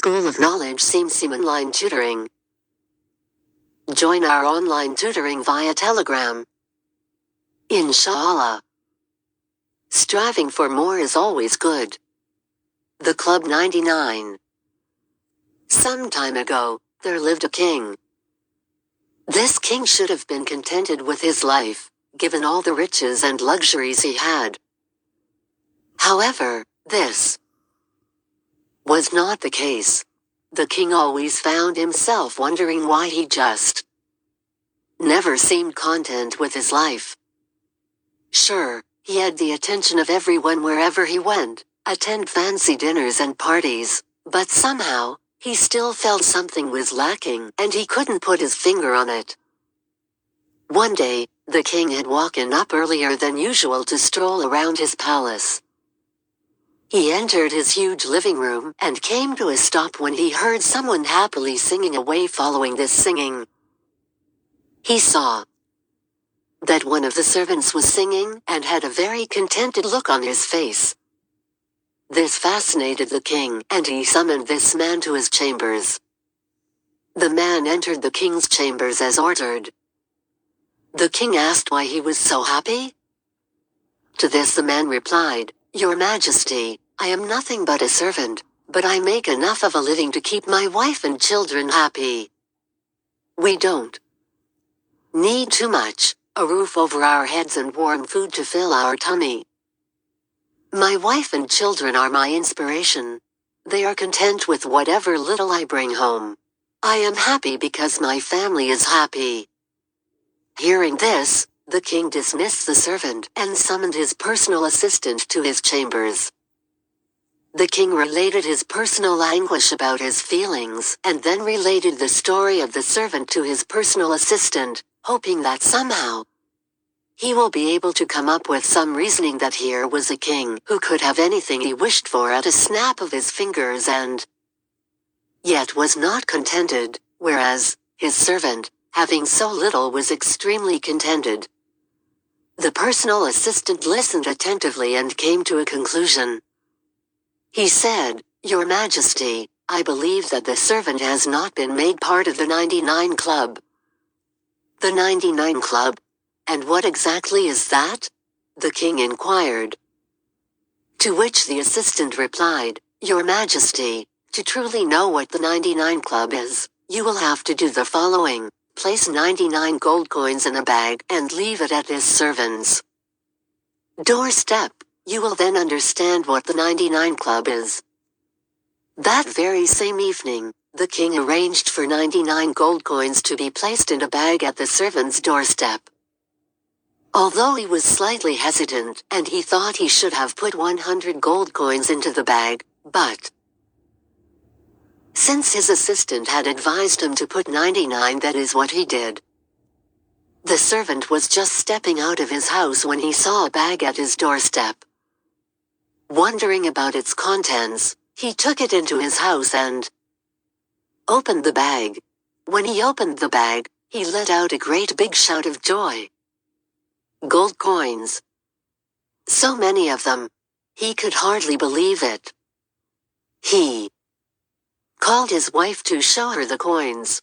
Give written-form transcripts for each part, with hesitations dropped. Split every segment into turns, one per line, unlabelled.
School of Knowledge Seamsim Online Tutoring. Join our online tutoring via Telegram. Inshallah. Striving for more is always good. The Club 99. Some time ago, there lived a king. This king should have been contented with his life, given all the riches and luxuries he had. However, this was not the case. The king always found himself wondering why he just never seemed content with his life. Sure, he had the attention of everyone wherever he went, attend fancy dinners and parties, but somehow, he still felt something was lacking and he couldn't put his finger on it. One day, the king had woken up earlier than usual to stroll around his palace. He entered his huge living room and came to a stop when he heard someone happily singing away. Following this singing, he saw that one of the servants was singing and had a very contented look on his face. This fascinated the king, and he summoned this man to his chambers. The man entered the king's chambers as ordered. The king asked why he was so happy. To this the man replied, "Your Majesty, I am nothing but a servant, but I make enough of a living to keep my wife and children happy. We don't need too much, a roof over our heads and warm food to fill our tummy. My wife and children are my inspiration. They are content with whatever little I bring home. I am happy because my family is happy." Hearing this, the king dismissed the servant and summoned his personal assistant to his chambers. The king related his personal anguish about his feelings and then related the story of the servant to his personal assistant, hoping that somehow he will be able to come up with some reasoning that here was a king who could have anything he wished for at a snap of his fingers and yet was not contented, whereas his servant, having so little, was extremely contented. The personal assistant listened attentively and came to a conclusion. He said, "Your Majesty, I believe that the servant has not been made part of the 99 Club." "The 99 Club? And what exactly is that?" the king inquired. To which the assistant replied, "Your Majesty, to truly know what the 99 Club is, you will have to do the following. Place 99 gold coins in a bag and leave it at this servant's doorstep. You will then understand what the 99 Club is." That very same evening, the king arranged for 99 gold coins to be placed in a bag at the servant's doorstep. Although he was slightly hesitant, and he thought he should have put 100 gold coins into the bag, but since his assistant had advised him to put 99, that is what he did. The servant was just stepping out of his house when he saw a bag at his doorstep. Wondering about its contents, he took it into his house and opened the bag. When he opened the bag, he let out a great big shout of joy. Gold coins! So many of them! He could hardly believe it. He called his wife to show her the coins.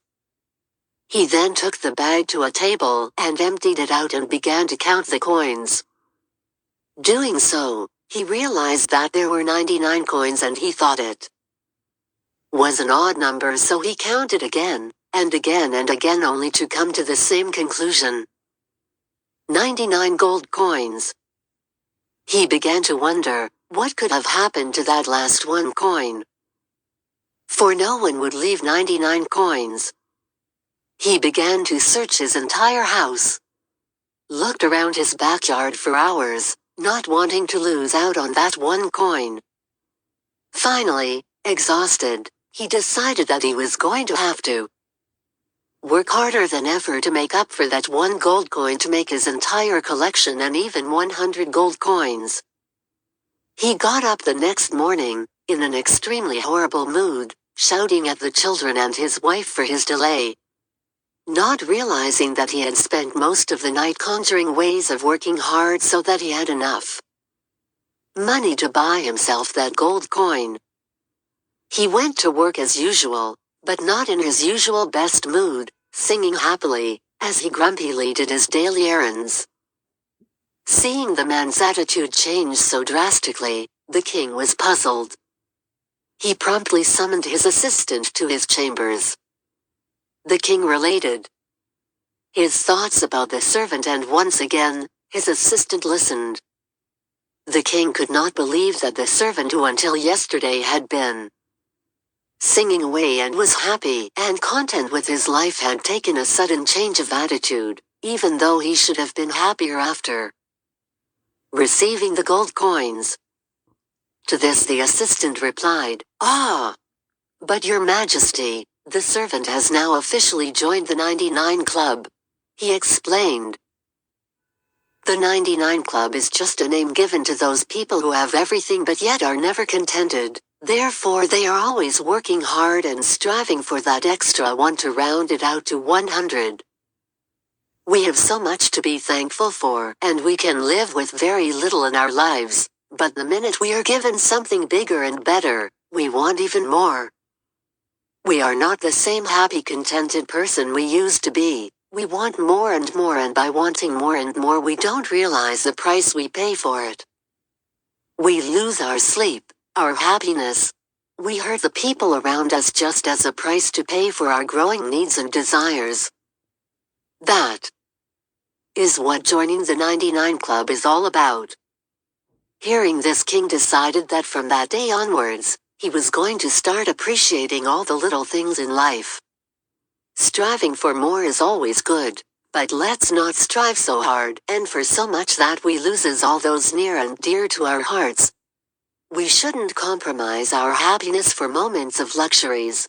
He then took the bag to a table and emptied it out and began to count the coins. Doing so, he realized that there were 99 coins and he thought it was an odd number, so he counted again, and again and again, only to come to the same conclusion. 99 gold coins. He began to wonder, what could have happened to that last one coin? For no one would leave 99 coins. He began to search his entire house, looked around his backyard for hours, not wanting to lose out on that one coin. Finally, exhausted, he decided that he was going to have to work harder than ever to make up for that one gold coin to make his entire collection and even 100 gold coins. He got up the next morning, in an extremely horrible mood, shouting at the children and his wife for his delay. Not realizing that he had spent most of the night conjuring ways of working hard so that he had enough money to buy himself that gold coin. He went to work as usual, but not in his usual best mood, singing happily, as he grumpily did his daily errands. Seeing the man's attitude change so drastically, the king was puzzled. He promptly summoned his assistant to his chambers. The king related his thoughts about the servant, and once again, his assistant listened. The king could not believe that the servant who until yesterday had been singing away and was happy and content with his life had taken a sudden change of attitude, even though he should have been happier after receiving the gold coins. To this the assistant replied, "Ah! But your majesty, the servant has now officially joined the 99 Club." He explained. The 99 Club is just a name given to those people who have everything but yet are never contented. Therefore they are always working hard and striving for that extra one to round it out to 100. We have so much to be thankful for, and we can live with very little in our lives, but the minute we are given something bigger and better, we want even more. We are not the same happy, contented person we used to be. We want more, and by wanting more and more we don't realize the price we pay for it. We lose our sleep, our happiness. We hurt the people around us just as a price to pay for our growing needs and desires. That is what joining the 99 Club is all about. Hearing this, king decided that from that day onwards, he was going to start appreciating all the little things in life. Striving for more is always good, but let's not strive so hard and for so much that we loses all those near and dear to our hearts. We shouldn't compromise our happiness for moments of luxuries.